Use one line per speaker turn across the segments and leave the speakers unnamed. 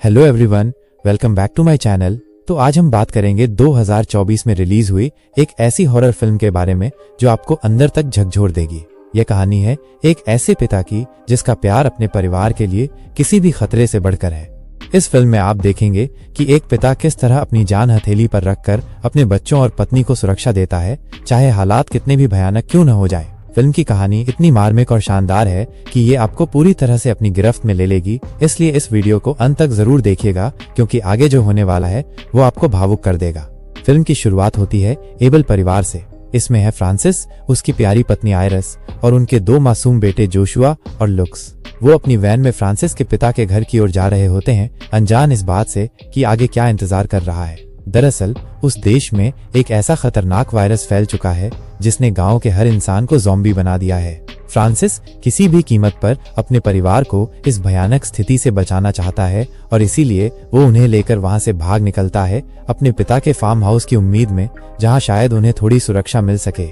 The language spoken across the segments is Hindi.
Hello everyone, welcome back to my channel. तो आज हम बात करेंगे 2024 में रिलीज हुई एक ऐसी हॉरर फिल्म के बारे में जो आपको अंदर तक झकझोर देगी। यह कहानी है एक ऐसे पिता की जिसका प्यार अपने परिवार के लिए किसी भी खतरे से बढ़कर है। इस फिल्म में आप देखेंगे कि एक पिता किस तरह अपनी जान हथेली पर रखकर अपने बच्चों और पत्नी को सुरक्षा देता है, चाहे हालात कितने भी भयानक क्यों न हो जाएं। फिल्म की कहानी इतनी मार्मिक और शानदार है कि ये आपको पूरी तरह से अपनी गिरफ्त में ले लेगी, इसलिए इस वीडियो को अंत तक जरूर देखिएगा क्योंकि आगे जो होने वाला है वो आपको भावुक कर देगा। फिल्म की शुरुआत होती है एबल परिवार से। इसमें है फ्रांसिस, उसकी प्यारी पत्नी आयरिस और उनके दो मासूम बेटे जोशुआ और लुक्स। वो अपनी वैन में फ्रांसिस के पिता के घर की ओर जा रहे होते हैं, अनजान इस बात से कि आगे क्या इंतजार कर रहा है। दरअसल उस देश में एक ऐसा खतरनाक वायरस फैल चुका है जिसने गांव के हर इंसान को ज़ॉम्बी बना दिया है। फ्रांसिस किसी भी कीमत पर अपने परिवार को इस भयानक स्थिति से बचाना चाहता है और इसीलिए वो उन्हें लेकर वहां से भाग निकलता है अपने पिता के फार्म हाउस की उम्मीद में, जहां शायद उन्हें थोड़ी सुरक्षा मिल सके।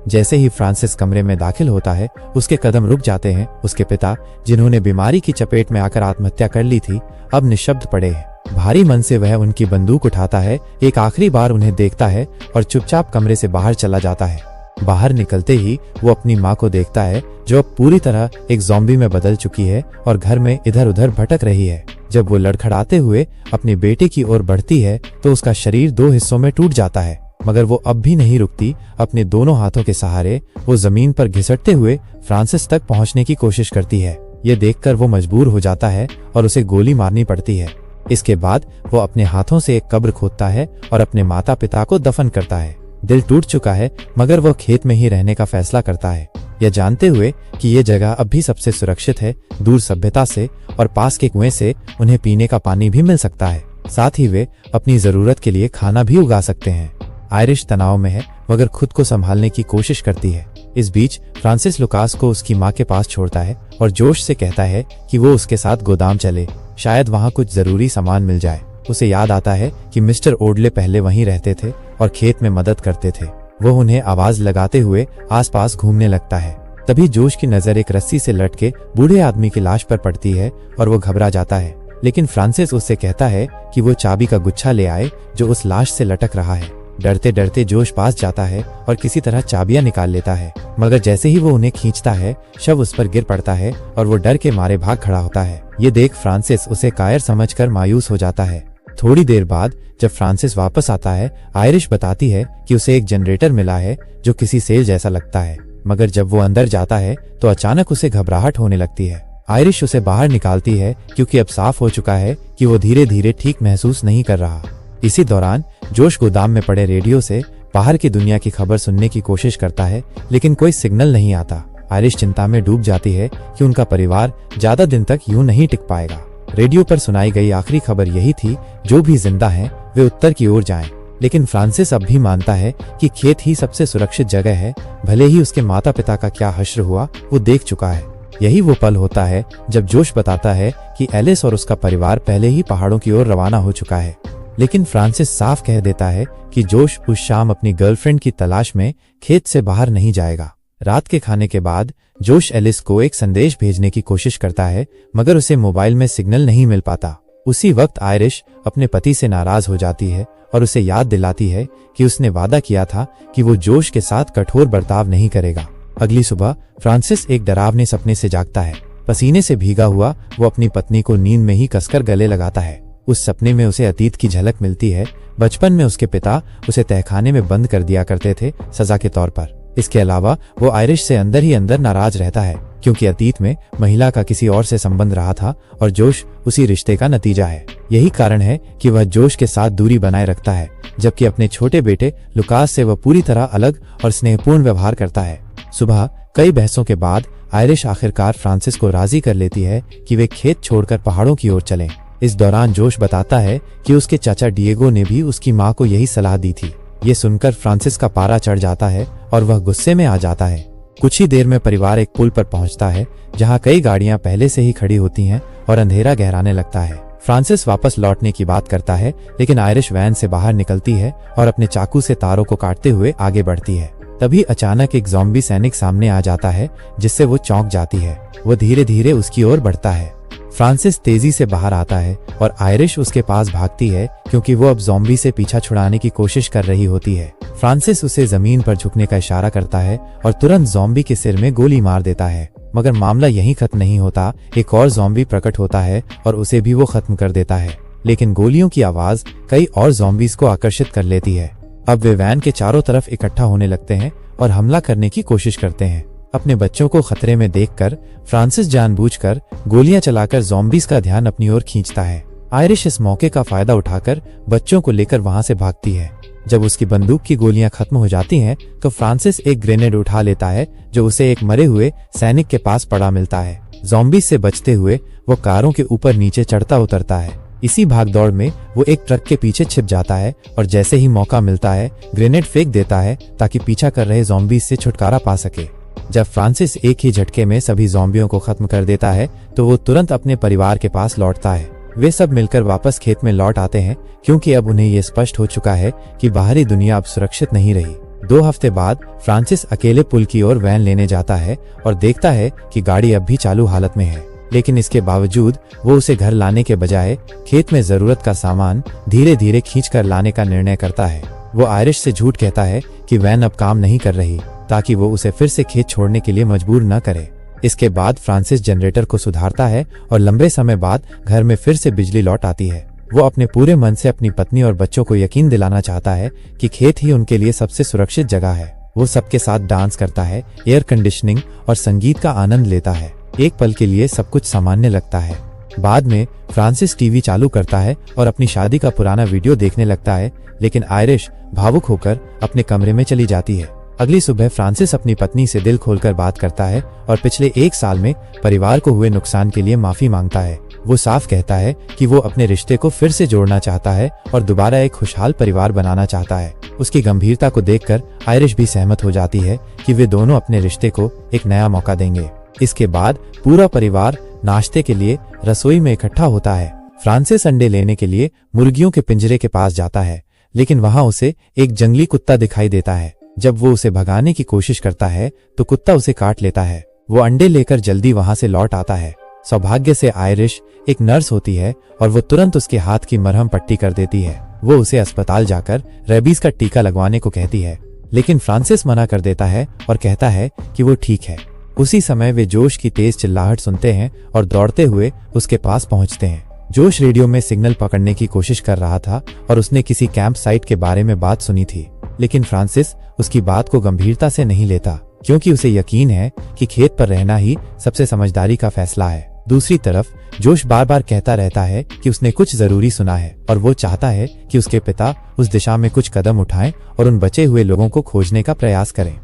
जैसे ही फ्रांसिस कमरे में दाखिल होता है, उसके कदम रुक जाते हैं। उसके पिता, जिन्होंने बीमारी की चपेट में आकर आत्महत्या कर ली थी, अब निशब्द पड़े हैं। भारी मन से वह उनकी बंदूक उठाता है, एक आखिरी बार उन्हें देखता है और चुपचाप कमरे से बाहर चला जाता है। बाहर निकलते ही वो अपनी माँ को देखता है जो अब पूरी तरह एक ज़ॉम्बी में बदल चुकी है और घर में इधर उधर भटक रही है। जब वो लड़खड़ाते हुए अपने बेटे की ओर बढ़ती है तो उसका शरीर दो हिस्सों में टूट जाता है, मगर वो अब भी नहीं रुकती। अपने दोनों हाथों के सहारे वो जमीन पर घिसटते हुए फ्रांसिस तक पहुंचने की कोशिश करती है। ये देखकर वो मजबूर हो जाता है और उसे गोली मारनी पड़ती है। इसके बाद वो अपने हाथों से एक कब्र खोदता है और अपने माता पिता को दफन करता है। दिल टूट चुका है, मगर वो खेत में ही रहने का फैसला करता है, यह जानते हुए कि ये जगह अब भी सबसे सुरक्षित है, दूर सभ्यता से, और पास के कुएं से उन्हें पीने का पानी भी मिल सकता है। साथ ही वे अपनी जरूरत के लिए खाना भी उगा सकते हैं। आयरिश तनाव में है, मगर खुद को संभालने की कोशिश करती है। इस बीच फ्रांसिस लुकास को उसकी माँ के पास छोड़ता है और जोश से कहता है कि वो उसके साथ गोदाम चले, शायद वहाँ कुछ जरूरी सामान मिल जाए। उसे याद आता है कि मिस्टर ओडले पहले वहीं रहते थे और खेत में मदद करते थे। वो उन्हें आवाज लगाते हुए आसपास घूमने लगता है। तभी जोश की नजर एक रस्सी से लटके बूढ़े आदमी की लाश पर पड़ती है और वो घबरा जाता है, लेकिन फ्रांसिस उससे कहता है कि वो चाबी का गुच्छा ले आए जो उस लाश से लटक रहा है। डरते डरते जोश पास जाता है और किसी तरह चाबियां निकाल लेता है, मगर जैसे ही वो उन्हें खींचता है, शव उस पर गिर पड़ता है और वो डर के मारे भाग खड़ा होता है। ये देख फ्रांसिस उसे कायर समझकर मायूस हो जाता है। थोड़ी देर बाद जब फ्रांसिस वापस आता है, आयरिश बताती है कि उसे एक जनरेटर मिला है जो किसी सेल जैसा लगता है, मगर जब वो अंदर जाता है तो अचानक उसे घबराहट होने लगती है। आयरिश उसे बाहर निकालती है क्योंकि अब साफ हो चुका है कि वो धीरे धीरे ठीक महसूस नहीं कर रहा। इसी दौरान जोश गोदाम में पड़े रेडियो से बाहर की दुनिया की खबर सुनने की कोशिश करता है, लेकिन कोई सिग्नल नहीं आता। आयरिश चिंता में डूब जाती है कि उनका परिवार ज्यादा दिन तक यूं नहीं टिक पाएगा। रेडियो पर सुनाई गई आखिरी खबर यही थी, जो भी जिंदा हैं वे उत्तर की ओर जाएं। लेकिन फ्रांसिस अब भी मानता है कि खेत ही सबसे सुरक्षित जगह है, भले ही उसके माता पिता का क्या हश्र हुआ वो देख चुका है। यही वो पल होता है जब जोश बताता है कि एलिस और उसका परिवार पहले ही पहाड़ों की ओर रवाना हो चुका है। लेकिन फ्रांसिस साफ कह देता है कि जोश उस शाम अपनी गर्लफ्रेंड की तलाश में खेत से बाहर नहीं जाएगा। रात के खाने के बाद जोश एलिस को एक संदेश भेजने की कोशिश करता है, मगर उसे मोबाइल में सिग्नल नहीं मिल पाता। उसी वक्त आयरिश अपने पति से नाराज हो जाती है और उसे याद दिलाती है कि उसने वादा किया था कि वो जोश के साथ कठोर बर्ताव नहीं करेगा। अगली सुबह फ्रांसिस एक डरावने सपने से जागता है। पसीने से भीगा हुआ वो अपनी पत्नी को नींद में ही कसकर गले लगाता है। उस सपने में उसे अतीत की झलक मिलती है। बचपन में उसके पिता उसे तहखाने में बंद कर दिया करते थे सजा के तौर पर। इसके अलावा वो आयरिश से अंदर ही अंदर नाराज रहता है क्योंकि अतीत में महिला का किसी और से संबंध रहा था और जोश उसी रिश्ते का नतीजा है। यही कारण है कि वह जोश के साथ दूरी बनाए रखता है, जबकि अपने छोटे बेटे लुकास से वह पूरी तरह अलग और स्नेहपूर्ण व्यवहार करता है। सुबह कई बहसों के बाद आयरिश आखिरकार फ्रांसिस को राजी कर लेती है कि वे खेत छोड़कर पहाड़ों की ओर चलें। इस दौरान जोश बताता है कि उसके चाचा डिएगो ने भी उसकी माँ को यही सलाह दी थी। ये सुनकर फ्रांसिस का पारा चढ़ जाता है और वह गुस्से में आ जाता है। कुछ ही देर में परिवार एक पुल पर पहुंचता है जहां कई गाड़ियां पहले से ही खड़ी होती हैं और अंधेरा गहराने लगता है। फ्रांसिस वापस लौटने की बात करता है, लेकिन आयरिश वैन से बाहर निकलती है और अपने चाकू से तारों को काटते हुए आगे बढ़ती है। तभी अचानक एक ज़ॉम्बी सैनिक सामने आ जाता है जिससे वो चौंक जाती है। वो धीरे धीरे उसकी ओर बढ़ता है। फ्रांसिस तेजी से बाहर आता है और आयरिश उसके पास भागती है क्योंकि वो अब ज़ॉम्बी से पीछा छुड़ाने की कोशिश कर रही होती है। फ्रांसिस उसे जमीन पर झुकने का इशारा करता है और तुरंत ज़ॉम्बी के सिर में गोली मार देता है। मगर मामला यहीं खत्म नहीं होता, एक और ज़ॉम्बी प्रकट होता है और उसे भी वो खत्म कर देता है। लेकिन गोलियों की आवाज कई और ज़ॉम्बीज़ को आकर्षित कर लेती है। अब वे वैन के चारों तरफ इकट्ठा होने लगते हैं और हमला करने की कोशिश करते हैं। अपने बच्चों को खतरे में देखकर फ्रांसिस जानबूझकर गोलियां चलाकर ज़ॉम्बीज़ का ध्यान अपनी ओर खींचता है। आयरिश इस मौके का फायदा उठाकर बच्चों को लेकर वहां से भागती है। जब उसकी बंदूक की गोलियां खत्म हो जाती हैं तो फ्रांसिस एक ग्रेनेड उठा लेता है जो उसे एक मरे हुए सैनिक के पास पड़ा मिलता है। ज़ॉम्बीज़ से बचते हुए वो कारों के ऊपर नीचे चढ़ता उतरता है। इसी भागदौड़ में वो एक ट्रक के पीछे छिप जाता है और जैसे ही मौका मिलता है ग्रेनेड फेंक देता है ताकि पीछा कर रहे ज़ॉम्बीज़ से छुटकारा पा सके। जब फ्रांसिस एक ही झटके में सभी ज़ॉम्बियों को खत्म कर देता है तो वो तुरंत अपने परिवार के पास लौटता है। वे सब मिलकर वापस खेत में लौट आते हैं क्योंकि अब उन्हें ये स्पष्ट हो चुका है कि बाहरी दुनिया अब सुरक्षित नहीं रही। 2 हफ्ते बाद फ्रांसिस अकेले पुल की ओर वैन लेने जाता है और देखता है कि गाड़ी अब भी चालू हालत में है। लेकिन इसके बावजूद वो उसे घर लाने के बजाय खेत में जरूरत का सामान धीरे धीरे खींच कर लाने का निर्णय करता है। वो आयरिश से झूठ कहता है कि वैन अब काम नहीं कर रही ताकि वो उसे फिर से खेत छोड़ने के लिए मजबूर न करे। इसके बाद फ्रांसिस जनरेटर को सुधारता है और लंबे समय बाद घर में फिर से बिजली लौट आती है। वो अपने पूरे मन से अपनी पत्नी और बच्चों को यकीन दिलाना चाहता है कि खेत ही उनके लिए सबसे सुरक्षित जगह है। वो सबके साथ डांस करता है, एयर कंडीशनिंग और संगीत का आनंद लेता है। एक पल के लिए सब कुछ सामान्य लगता है। बाद में फ्रांसिस टीवी चालू करता है और अपनी शादी का पुराना वीडियो देखने लगता है, लेकिन आयरिश भावुक होकर अपने कमरे में चली जाती है। अगली सुबह फ्रांसिस अपनी पत्नी से दिल खोलकर बात करता है और पिछले 1 साल में परिवार को हुए नुकसान के लिए माफी मांगता है। वो साफ कहता है कि वो अपने रिश्ते को फिर से जोड़ना चाहता है और दोबारा एक खुशहाल परिवार बनाना चाहता है। उसकी गंभीरता को देखकर आयरिश भी सहमत हो जाती है कि वे दोनों अपने रिश्ते को एक नया मौका देंगे। इसके बाद पूरा परिवार नाश्ते के लिए रसोई में इकट्ठा होता है। फ्रांसिस अंडे लेने के लिए मुर्गियों के पिंजरे के पास जाता है, लेकिन वहां उसे एक जंगली कुत्ता दिखाई देता है। जब वो उसे भगाने की कोशिश करता है तो कुत्ता उसे काट लेता है। वो अंडे लेकर जल्दी वहां से लौट आता है। सौभाग्य से आयरिश एक नर्स होती है और वो तुरंत उसके हाथ की मरहम पट्टी कर देती है। वो उसे अस्पताल जाकर रेबीज का टीका लगवाने को कहती है, लेकिन फ्रांसिस मना कर देता है और कहता है कि वो ठीक है। उसी समय वे जोश की तेज चिल्लाहट सुनते हैं और दौड़ते हुए उसके पास पहुंचते हैं। जोश रेडियो में सिग्नल पकड़ने की कोशिश कर रहा था और उसने किसी कैंप साइट के बारे में बात सुनी थी, लेकिन फ्रांसिस उसकी बात को गंभीरता से नहीं लेता क्योंकि उसे यकीन है कि खेत पर रहना ही सबसे समझदारी का फैसला है। दूसरी तरफ जोश बार बार कहता रहता है कि उसने कुछ जरूरी सुना है और वो चाहता है कि उसके पिता उस दिशा में कुछ कदम उठाएं और उन बचे हुए लोगों को खोजने का प्रयास करें।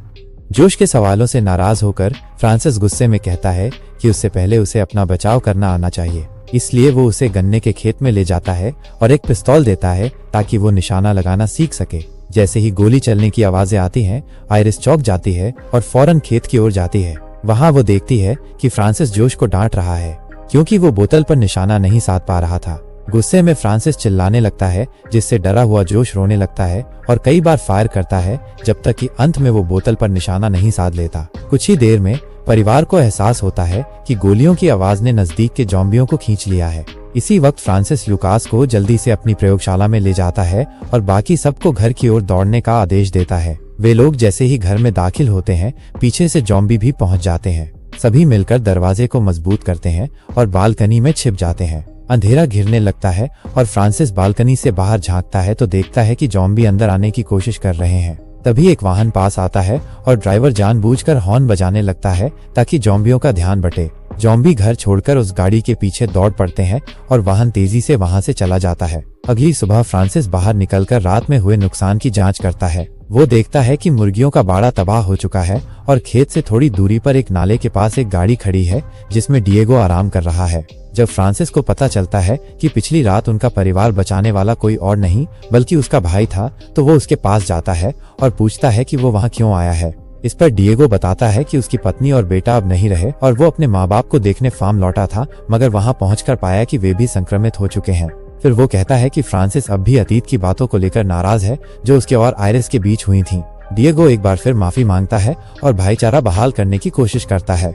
जोश के सवालों से नाराज होकर फ्रांसिस गुस्से में कहता है कि उससे पहले उसे अपना बचाव करना आना चाहिए। इसलिए वो उसे गन्ने के खेत में ले जाता है और एक पिस्तौल देता है ताकि वो निशाना लगाना सीख सके। जैसे ही गोली चलने की आवाजें आती हैं, आयरिश चौंक जाती है और फौरन खेत की ओर जाती है। वहां वो देखती है कि फ्रांसिस जोश को डांट रहा है क्योंकि वो बोतल पर निशाना नहीं साध पा रहा था। गुस्से में फ्रांसिस चिल्लाने लगता है, जिससे डरा हुआ जोश रोने लगता है और कई बार फायर करता है जब तक कि अंत में वो बोतल पर निशाना नहीं साध लेता। कुछ ही देर में परिवार को एहसास होता है कि गोलियों की आवाज ने नजदीक के ज़ॉम्बियों को खींच लिया है। इसी वक्त फ्रांसिस लुकास को जल्दी से अपनी प्रयोगशाला में ले जाता है और बाकी सबको घर की ओर दौड़ने का आदेश देता है। वे लोग जैसे ही घर में दाखिल होते हैं, पीछे से ज़ॉम्बी भी पहुंच जाते हैं। सभी मिलकर दरवाजे को मजबूत करते हैं और बालकनी में छिप जाते हैं। अंधेरा घिरने लगता है और फ्रांसिस बालकनी से बाहर झांकता है तो देखता है कि ज़ॉम्बी अंदर आने की कोशिश कर रहे हैं। तभी एक वाहन पास आता है और ड्राइवर जानबूझकर हॉर्न बजाने लगता है ताकि ज़ॉम्बियों का ध्यान बटे। ज़ॉम्बी घर छोड़कर उस गाड़ी के पीछे दौड़ पड़ते हैं और वाहन तेजी से वहां से चला जाता है। अगली सुबह फ्रांसिस बाहर निकलकर रात में हुए नुकसान की जांच करता है। वो देखता है कि मुर्गियों का बाड़ा तबाह हो चुका है और खेत से थोड़ी दूरी पर एक नाले के पास एक गाड़ी खड़ी है जिसमें डिएगो आराम कर रहा है। जब फ्रांसिस को पता चलता है कि पिछली रात उनका परिवार बचाने वाला कोई और नहीं बल्कि उसका भाई था, तो वो उसके पास जाता है और पूछता है कि वो वहाँ क्यों आया है। इस पर डिएगो बताता है कि उसकी पत्नी और बेटा अब नहीं रहे और वो अपने माँ बाप को देखने फार्म लौटा था, मगर वहाँ पहुंचकर पाया कि वे भी संक्रमित हो चुके हैं। फिर वो कहता है कि फ्रांसिस अब भी अतीत की बातों को लेकर नाराज है जो उसके और आयरिस के बीच हुई थी। डिएगो एक बार फिर माफी मांगता है और भाईचारा बहाल करने की कोशिश करता है।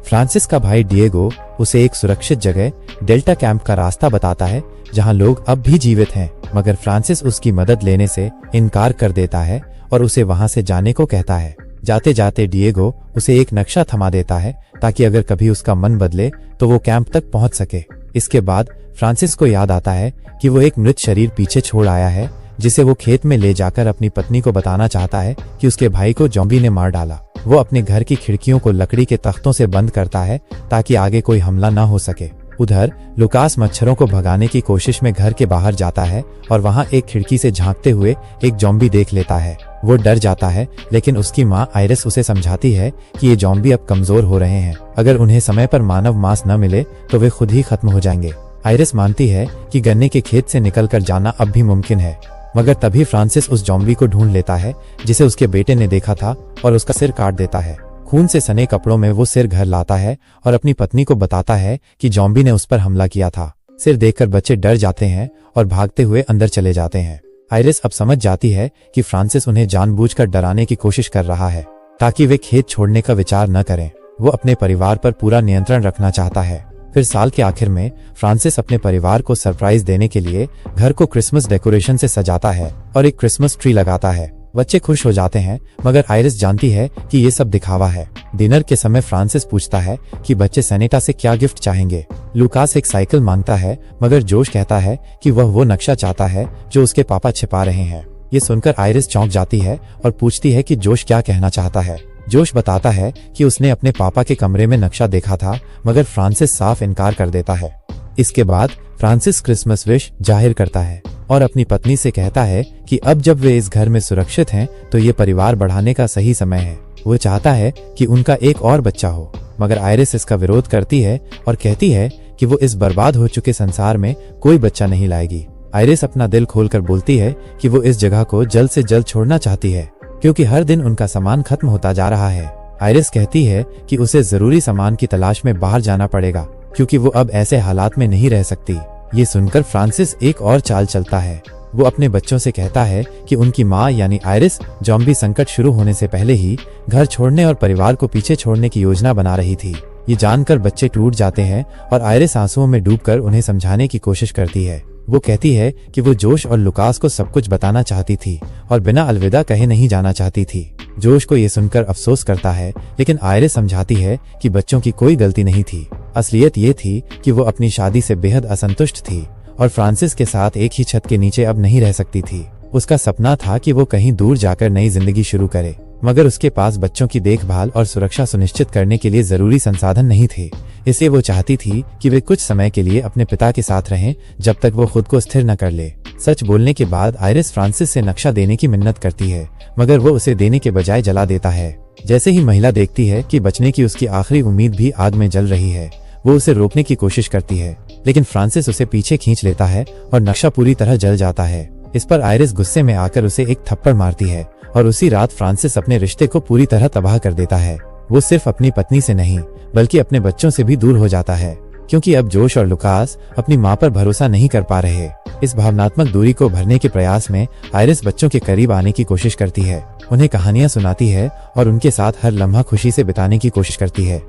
फ्रांसिस का भाई डिएगो उसे एक सुरक्षित जगह डेल्टा कैंप का रास्ता बताता है जहां लोग अब भी जीवित हैं, मगर फ्रांसिस उसकी मदद लेने से इनकार कर देता है और उसे वहां से जाने को कहता है। जाते जाते डिएगो उसे एक नक्शा थमा देता है ताकि अगर कभी उसका मन बदले तो वो कैंप तक पहुंच सके। इसके बाद फ्रांसिस को याद आता है कि वो एक मृत शरीर पीछे छोड़ आया है जिसे वो खेत में ले जाकर अपनी पत्नी को बताना चाहता है कि उसके भाई को ज़ॉम्बी ने मार डाला। वो अपने घर की खिड़कियों को लकड़ी के तख्तों से बंद करता है ताकि आगे कोई हमला न हो सके। उधर लुकास मच्छरों को भगाने की कोशिश में घर के बाहर जाता है और वहां एक खिड़की से झांकते हुए एक ज़ॉम्बी देख लेता है। वो डर जाता है, लेकिन उसकी माँ आयरिस उसे समझाती है कि ये ज़ॉम्बी अब कमजोर हो रहे हैं, अगर उन्हें समय पर मानव मांस न मिले तो वे खुद ही खत्म हो जाएंगे। आयरिस मानती है कि गन्ने के खेत से निकलकर जाना अब भी मुमकिन है, मगर तभी फ्रांसिस उस ज़ॉम्बी को ढूंढ लेता है जिसे उसके बेटे ने देखा था और उसका सिर काट देता है। खून से सने कपड़ों में वो सिर घर लाता है और अपनी पत्नी को बताता है कि ज़ॉम्बी ने उस पर हमला किया था। सिर देखकर बच्चे डर जाते हैं और भागते हुए अंदर चले जाते हैं। आयरिस अब समझ जाती है कि फ्रांसिस उन्हें जानबूझकर डराने की कोशिश कर रहा है ताकि वे खेत छोड़ने का विचार न करें। वो अपने परिवार पर पूरा नियंत्रण रखना चाहता है। फिर साल के आखिर में फ्रांसिस अपने परिवार को सरप्राइज देने के लिए घर को क्रिसमस डेकोरेशन से सजाता है और एक क्रिसमस ट्री लगाता है। बच्चे खुश हो जाते हैं, मगर आयरिस जानती है कि ये सब दिखावा है। डिनर के समय फ्रांसिस पूछता है कि बच्चे सेनेटा से क्या गिफ्ट चाहेंगे। लुकास एक साइकिल मांगता है, मगर जोश कहता है कि वह वो नक्शा चाहता है जो उसके पापा छिपा रहे हैं। ये सुनकर आयरिस चौंक जाती है और पूछती है कि जोश क्या कहना चाहता है। जोश बताता है कि उसने अपने पापा के कमरे में नक्शा देखा था, मगर फ्रांसिस साफ इनकार कर देता है। इसके बाद फ्रांसिस क्रिसमस विश जाहिर करता है और अपनी पत्नी से कहता है कि अब जब वे इस घर में सुरक्षित हैं तो ये परिवार बढ़ाने का सही समय है। वो चाहता है कि उनका एक और बच्चा हो, मगर आयरिस इसका विरोध करती है और कहती है कि वो इस बर्बाद हो चुके संसार में कोई बच्चा नहीं लाएगी। आयरिस अपना दिल खोलकर बोलती है कि वो इस जगह को जल्द से जल्द छोड़ना चाहती है क्योंकि हर दिन उनका सामान खत्म होता जा रहा है। आयरिस कहती है कि उसे जरूरी सामान की तलाश में बाहर जाना पड़ेगा क्योंकि वो अब ऐसे हालात में नहीं रह सकती। ये सुनकर फ्रांसिस एक और चाल चलता है। वो अपने बच्चों से कहता है कि उनकी माँ यानी आयरिस ज़ॉम्बी संकट शुरू होने से पहले ही घर छोड़ने और परिवार को पीछे छोड़ने की योजना बना रही थी। ये जानकर बच्चे टूट जाते हैं और आयरिस आंसुओं में डूबकर उन्हें समझाने की कोशिश करती है। वो कहती है कि वो जोश और लुकास को सब कुछ बताना चाहती थी और बिना अलविदा कहे नहीं जाना चाहती थी। जोश को ये सुनकर अफसोस करता है, लेकिन आयरिस समझाती है कि बच्चों की कोई गलती नहीं थी। असलियत ये थी कि वो अपनी शादी से बेहद असंतुष्ट थी और फ्रांसिस के साथ एक ही छत के नीचे अब नहीं रह सकती थी। उसका सपना था कि वो कहीं दूर जाकर नई जिंदगी शुरू करे, मगर उसके पास बच्चों की देखभाल और सुरक्षा सुनिश्चित करने के लिए जरूरी संसाधन नहीं थे। इसलिए वो चाहती थी कि वे कुछ समय के लिए अपने पिता के साथ रहें जब तक वो खुद को स्थिर न कर ले। सच बोलने के बाद आयरिस फ्रांसिस से नक्शा देने की मिन्नत करती है, मगर वो उसे देने के बजाय जला देता है। जैसे ही महिला देखती है कि बचने की उसकी आखिरी उम्मीद भी आग में जल रही है, वो उसे रोकने की कोशिश करती है, लेकिन फ्रांसिस उसे पीछे खींच लेता है और नक्शा पूरी तरह जल जाता है। इस पर आयरिस गुस्से में आकर उसे एक थप्पड़ मारती है और उसी रात फ्रांसिस अपने रिश्ते को पूरी तरह तबाह कर देता है। वो सिर्फ अपनी पत्नी से नहीं बल्कि अपने बच्चों से भी दूर हो जाता है क्योंकि अब जोश और लुकास अपनी माँ पर भरोसा नहीं कर पा रहे। इस भावनात्मक दूरी को भरने के प्रयास में आयरिस बच्चों के करीब आने की कोशिश करती है, उन्हें कहानियां सुनाती है और उनके साथ हर लम्हा खुशी से बिताने की कोशिश करती है।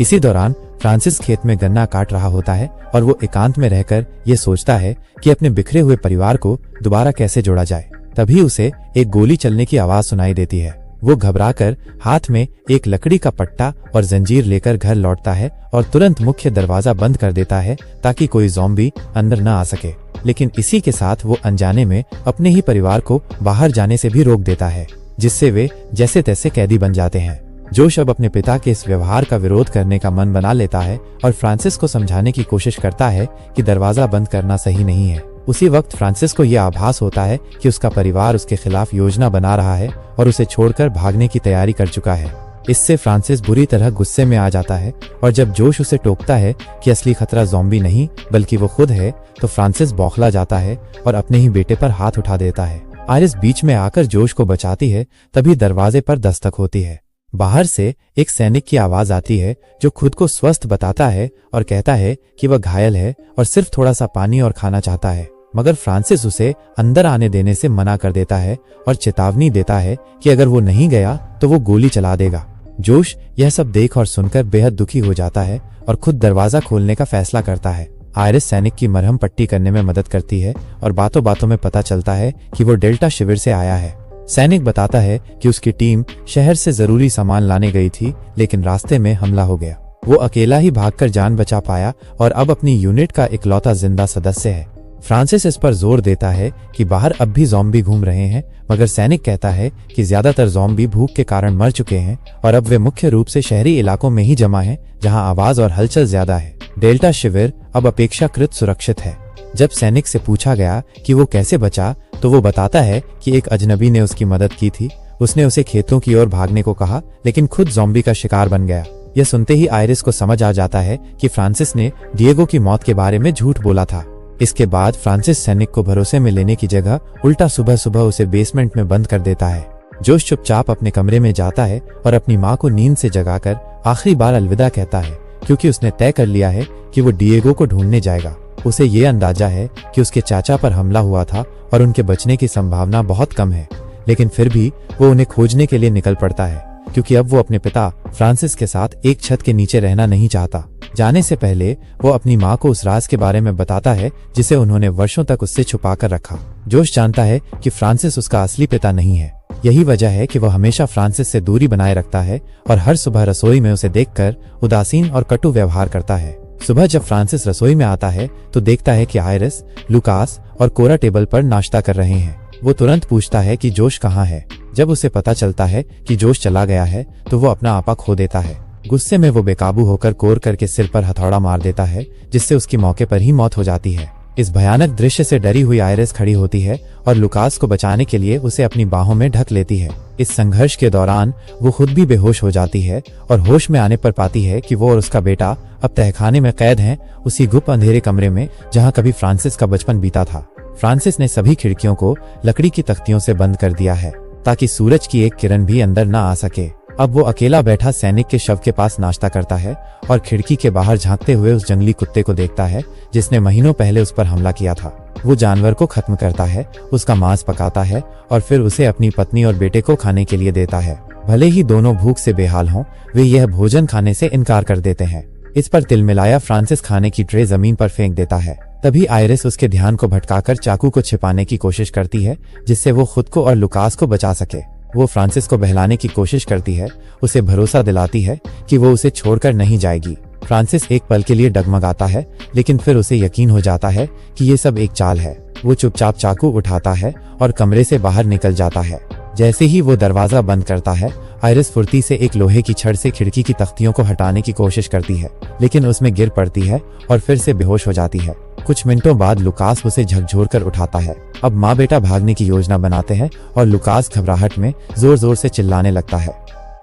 इसी दौरान फ्रांसिस खेत में गन्ना काट रहा होता है और वो एकांत में रहकर ये सोचता है कि अपने बिखरे हुए परिवार को दोबारा कैसे जोड़ा जाए। तभी उसे एक गोली चलने की आवाज सुनाई देती है। वो घबराकर हाथ में एक लकड़ी का पट्टा और जंजीर लेकर घर लौटता है और तुरंत मुख्य दरवाजा बंद कर देता है ताकि कोई ज़ॉम्बी अंदर न आ सके। लेकिन इसी के साथ वो अनजाने में अपने ही परिवार को बाहर जाने से भी रोक देता है, जिससे वे जैसे तैसे कैदी बन जाते हैं। जोश अब अपने पिता के इस व्यवहार का विरोध करने का मन बना लेता है और फ्रांसिस को समझाने की कोशिश करता है कि दरवाजा बंद करना सही नहीं है। उसी वक्त फ्रांसिस को यह आभास होता है कि उसका परिवार उसके खिलाफ योजना बना रहा है और उसे छोड़कर भागने की तैयारी कर चुका है। इससे फ्रांसिस बुरी तरह गुस्से में आ जाता है और जब जोश उसे टोकता है कि असली खतरा ज़ॉम्बी नहीं बल्कि वो खुद है, तो फ्रांसिस बौखला जाता है और अपने ही बेटे पर हाथ उठा देता है। आयरिस बीच में आकर जोश को बचाती है, तभी दरवाजे पर दस्तक होती है। बाहर से एक सैनिक की आवाज आती है जो खुद को स्वस्थ बताता है और कहता है कि वह घायल है और सिर्फ थोड़ा सा पानी और खाना चाहता है, मगर फ्रांसिस उसे अंदर आने देने से मना कर देता है और चेतावनी देता है कि अगर वो नहीं गया तो वो गोली चला देगा। जोश यह सब देख और सुनकर बेहद दुखी हो जाता है और खुद दरवाजा खोलने का फैसला करता है। आयरिस सैनिक की मरहम पट्टी करने में मदद करती है और बातों बातों में पता चलता है कि वो डेल्टा शिविर से आया है। सैनिक बताता है कि उसकी टीम शहर से जरूरी सामान लाने गई थी, लेकिन रास्ते में हमला हो गया। वो अकेला ही भागकर जान बचा पाया और अब अपनी यूनिट का इकलौता जिंदा सदस्य है। फ्रांसिस इस पर जोर देता है कि बाहर अब भी ज़ॉम्बी घूम रहे हैं, मगर सैनिक कहता है कि ज्यादातर ज़ॉम्बी भूख के कारण मर चुके हैं और अब वे मुख्य रूप से शहरी इलाकों में ही जमा हैं, जहां आवाज और हलचल ज्यादा है। डेल्टा शिविर अब अपेक्षाकृत सुरक्षित है। जब सैनिक से पूछा गया कि वो कैसे बचा, तो वो बताता है कि एक अजनबी ने उसकी मदद की थी। उसने उसे खेतों की ओर भागने को कहा, लेकिन खुद ज़ॉम्बी का शिकार बन गया। यह सुनते ही आयरिस को समझ आ जाता है कि फ्रांसिस ने डिएगो की मौत के बारे में झूठ बोला था। इसके बाद फ्रांसिस सैनिक को भरोसे में लेने की जगह उल्टा सुबह सुबह उसे बेसमेंट में बंद कर देता है। जोश चुपचाप अपने कमरे में जाता है और अपनी माँ को नींद से जगाकर आखिरी बार अलविदा कहता है, क्योंकि उसने तय कर लिया है कि वो डिएगो को ढूंढने जाएगा। उसे ये अंदाजा है कि उसके चाचा पर हमला हुआ था और उनके बचने की संभावना बहुत कम है, लेकिन फिर भी वो उन्हें खोजने के लिए निकल पड़ता है, क्योंकि अब वो अपने पिता फ्रांसिस के साथ एक छत के नीचे रहना नहीं चाहता। जाने से पहले वो अपनी माँ को उस राज के बारे में बताता है जिसे उन्होंने वर्षों तक उससे छुपा कर रखा। जोश जानता है कि फ्रांसिस उसका असली पिता नहीं है। यही वजह है कि वह हमेशा फ्रांसिस से दूरी बनाए रखता है और हर सुबह रसोई में उसे देखकर उदासीन और कटु व्यवहार करता है। सुबह जब फ्रांसिस रसोई में आता है तो देखता है कि आयरिस, लुकास और कोरा टेबल पर नाश्ता कर रहे हैं। वो तुरंत पूछता है कि जोश कहाँ है। जब उसे पता चलता है कि जोश चला गया है तो वो अपना आपा खो देता है। गुस्से में वो बेकाबू होकर कोर करके सिर पर हथौड़ा मार देता है, जिससे उसकी मौके पर ही मौत हो जाती है। इस भयानक दृश्य से डरी हुई आयरिस खड़ी होती है और लुकास को बचाने के लिए उसे अपनी बाहों में ढक लेती है। इस संघर्ष के दौरान वो खुद भी बेहोश हो जाती है और होश में आने पर पाती है कि वो और उसका बेटा अब तहखाने में कैद हैं, उसी गुप्त अंधेरे कमरे में जहाँ कभी फ्रांसिस का बचपन बीता था। फ्रांसिस ने सभी खिड़कियों को लकड़ी की तख्तियों से बंद कर दिया है ताकि सूरज की एक किरण भी अंदर न आ सके। अब वो अकेला बैठा सैनिक के शव के पास नाश्ता करता है और खिड़की के बाहर झांकते हुए उस जंगली कुत्ते को देखता है जिसने महीनों पहले उस पर हमला किया था। वो जानवर को खत्म करता है, उसका मांस पकाता है और फिर उसे अपनी पत्नी और बेटे को खाने के लिए देता है। भले ही दोनों भूख से बेहाल हों, वे यह भोजन खाने से इनकार कर देते हैं। इस पर तिलमिलाया फ्रांसिस खाने की ट्रे जमीन पर फेंक देता है। तभी आयरिस उसके ध्यान को भटकाकर चाकू को छिपाने की कोशिश करती है, जिससे वो खुद को और लुकास को बचा सके। वो फ्रांसिस को बहलाने की कोशिश करती है, उसे भरोसा दिलाती है कि वो उसे छोड़कर नहीं जाएगी। फ्रांसिस एक पल के लिए डगमगाता है, लेकिन फिर उसे यकीन हो जाता है कि ये सब एक चाल है। वो चुपचाप चाकू उठाता है और कमरे से बाहर निकल जाता है। जैसे ही वो दरवाजा बंद करता है, आयरिस फुर्ती से एक लोहे की छड़ से खिड़की की तख्तियों को हटाने की कोशिश करती है, लेकिन उसमें गिर पड़ती है और फिर से बेहोश हो जाती है। कुछ मिनटों बाद लुकास उसे झकझोरकर उठाता है। अब माँ बेटा भागने की योजना बनाते हैं और लुकास घबराहट में जोर जोर से चिल्लाने लगता है।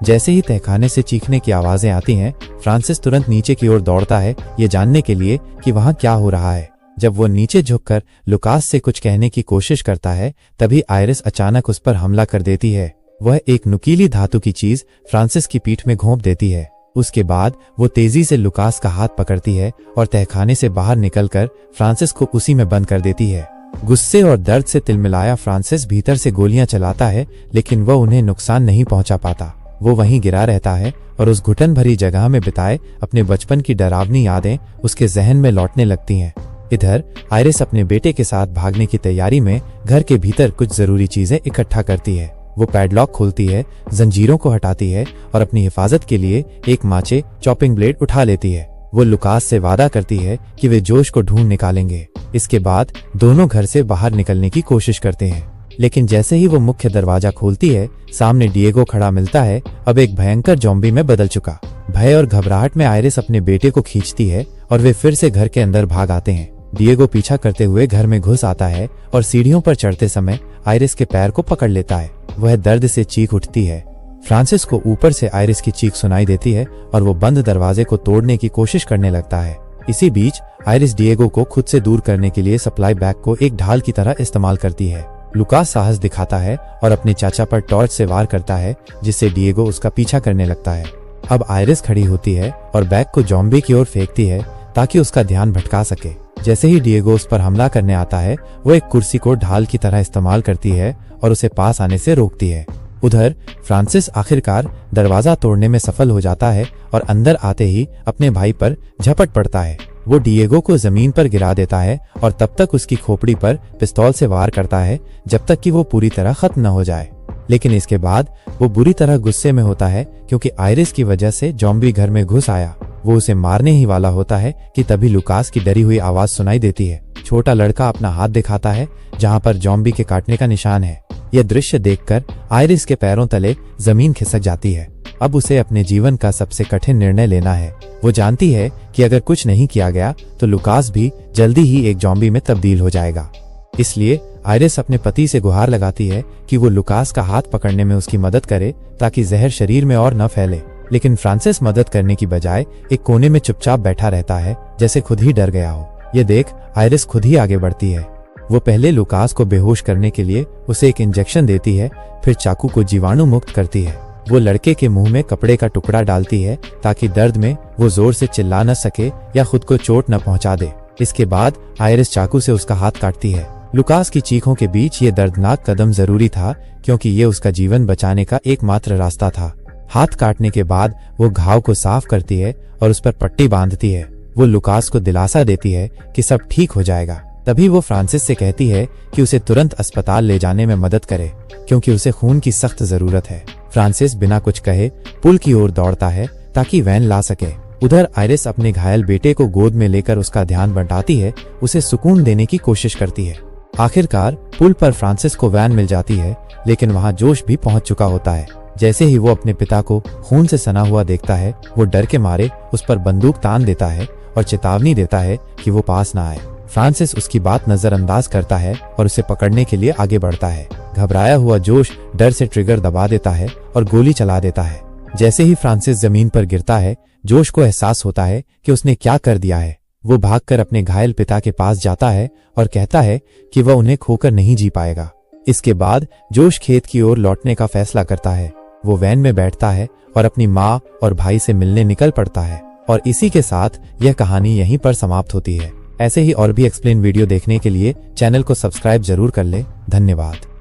जैसे ही तहखाने से चीखने की आवाजें आती हैं, फ्रांसिस तुरंत नीचे की ओर दौड़ता है, ये जानने के लिए कि वहाँ क्या हो रहा है। जब वो नीचे झुककर लुकास से कुछ कहने की कोशिश करता है, तभी आयरिस अचानक उस पर हमला कर देती है। वह एक नुकीली धातु की चीज फ्रांसिस की पीठ में घोंप देती है। उसके बाद वो तेजी से लुकास का हाथ पकड़ती है और तहखाने से बाहर निकलकर फ्रांसिस को उसी में बंद कर देती है। गुस्से और दर्द से तिलमिलाया फ्रांसिस भीतर से गोलियां चलाता है, लेकिन वह उन्हें नुकसान नहीं पहुंचा पाता। वो वहीं गिरा रहता है और उस घुटन भरी जगह में बिताए अपने बचपन की डरावनी यादें उसके जहन में लौटने लगती हैं। इधर आयरिस अपने बेटे के साथ भागने की तैयारी में घर के भीतर कुछ जरूरी चीजें इकट्ठा करती है। वो पैडलॉक खोलती है, जंजीरों को हटाती है और अपनी हिफाजत के लिए एक माचे चॉपिंग ब्लेड उठा लेती है। वो लुकास से वादा करती है कि वे जोश को ढूंढ निकालेंगे। इसके बाद दोनों घर से बाहर निकलने की कोशिश करते हैं, लेकिन जैसे ही वो मुख्य दरवाजा खोलती है, सामने डिएगो खड़ा मिलता है, अब एक भयंकर ज़ॉम्बी में बदल चुका। भय और घबराहट में आयरिस अपने बेटे को खींचती है और वे फिर से घर के अंदर भाग आते हैं। डिएगो पीछा करते हुए घर में घुस आता है और सीढ़ियों पर चढ़ते समय आयरिस के पैर को पकड़ लेता है। वह दर्द से चीख उठती है। फ्रांसिस को ऊपर से आयरिस की चीख सुनाई देती है और वो बंद दरवाजे को तोड़ने की कोशिश करने लगता है। इसी बीच आयरिस डिएगो को खुद से दूर करने के लिए सप्लाई बैग को एक ढाल की तरह इस्तेमाल करती है। लुकास साहस दिखाता है और अपने चाचा पर टॉर्च से वार करता है, जिससे डिएगो उसका पीछा करने लगता है। अब आयरिस खड़ी होती है और बैग को ज़ॉम्बी की ओर फेंकती है ताकि उसका ध्यान भटका सके। जैसे ही डिएगो उस पर हमला करने आता है, वो एक कुर्सी को ढाल की तरह इस्तेमाल करती है और उसे पास आने से रोकती है। उधर फ्रांसिस आखिरकार दरवाजा तोड़ने में सफल हो जाता है और अंदर आते ही अपने भाई पर झपट पड़ता है। वो डिएगो को जमीन पर गिरा देता है और तब तक उसकी खोपड़ी पर पिस्तौल से वार करता है जब तक कि वो पूरी तरह खत्म न हो जाए। लेकिन इसके बाद वो बुरी तरह गुस्से में होता है क्योंकि आयरिस की वजह से ज़ॉम्बी घर में घुस आया। वो उसे मारने ही वाला होता है कि तभी लुकास की डरी हुई आवाज सुनाई देती है। छोटा लड़का अपना हाथ दिखाता है जहां पर ज़ॉम्बी के काटने का निशान है। यह दृश्य देखकर आयरिस के पैरों तले जमीन खिसक जाती है। अब उसे अपने जीवन का सबसे कठिन निर्णय लेना है। वो जानती है कि अगर कुछ नहीं किया गया तो लुकास भी जल्दी ही एक ज़ॉम्बी में तब्दील हो जाएगा। इसलिए आयरिस अपने पति से गुहार लगाती है कि वो लुकास का हाथ पकड़ने में उसकी मदद करे ताकि जहर शरीर में और न फैले। लेकिन फ्रांसिस मदद करने की बजाय एक कोने में चुपचाप बैठा रहता है, जैसे खुद ही डर गया हो। ये देख आयरिस खुद ही आगे बढ़ती है। वो पहले लुकास को बेहोश करने के लिए उसे एक इंजेक्शन देती है, फिर चाकू को जीवाणु मुक्त करती है। वो लड़के के मुंह में कपड़े का टुकड़ा डालती है ताकि दर्द में वो जोर से चिल्ला न सके या खुद को चोट न पहुंचा दे। इसके बाद आयरिस चाकू से उसका हाथ काटती है। लुकास की चीखों के बीच ये दर्दनाक कदम जरूरी था क्योंकि ये उसका जीवन बचाने का एकमात्र रास्ता था। हाथ काटने के बाद वो घाव को साफ करती है और उस पर पट्टी बांधती है। वो लुकास को दिलासा देती है कि सब ठीक हो जाएगा। तभी वो फ्रांसिस से कहती है कि उसे तुरंत अस्पताल ले जाने में मदद करे क्योंकि उसे खून की सख्त जरूरत है। फ्रांसिस बिना कुछ कहे पुल की ओर दौड़ता है ताकि वैन ला सके। उधर आयरिस अपने घायल बेटे को गोद में लेकर उसका ध्यान बंटाती है, उसे सुकून देने की कोशिश करती है। आखिरकार पुल पर फ्रांसिस को वैन मिल जाती है, लेकिन वहां जोश भी पहुंच चुका होता है। जैसे ही वो अपने पिता को खून से सना हुआ देखता है, वो डर के मारे उस पर बंदूक तान देता है और चेतावनी देता है कि वो पास ना आए। फ्रांसिस उसकी बात नजरअंदाज करता है और उसे पकड़ने के लिए आगे बढ़ता है। घबराया हुआ जोश डर से ट्रिगर दबा देता है और गोली चला देता है। जैसे ही फ्रांसिस जमीन पर गिरता है, जोश को एहसास होता है कि उसने क्या कर दिया है। वो भागकर अपने घायल पिता के पास जाता है और कहता है कि वह उन्हें खोकर नहीं जी पाएगा। इसके बाद जोश खेत की ओर लौटने का फैसला करता है। वो वैन में बैठता है और अपनी माँ और भाई से मिलने निकल पड़ता है। और इसी के साथ यह कहानी यहीं पर समाप्त होती है। ऐसे ही और भी एक्सप्लेन वीडियो देखने के लिए चैनल को सब्सक्राइब जरूर कर ले। धन्यवाद।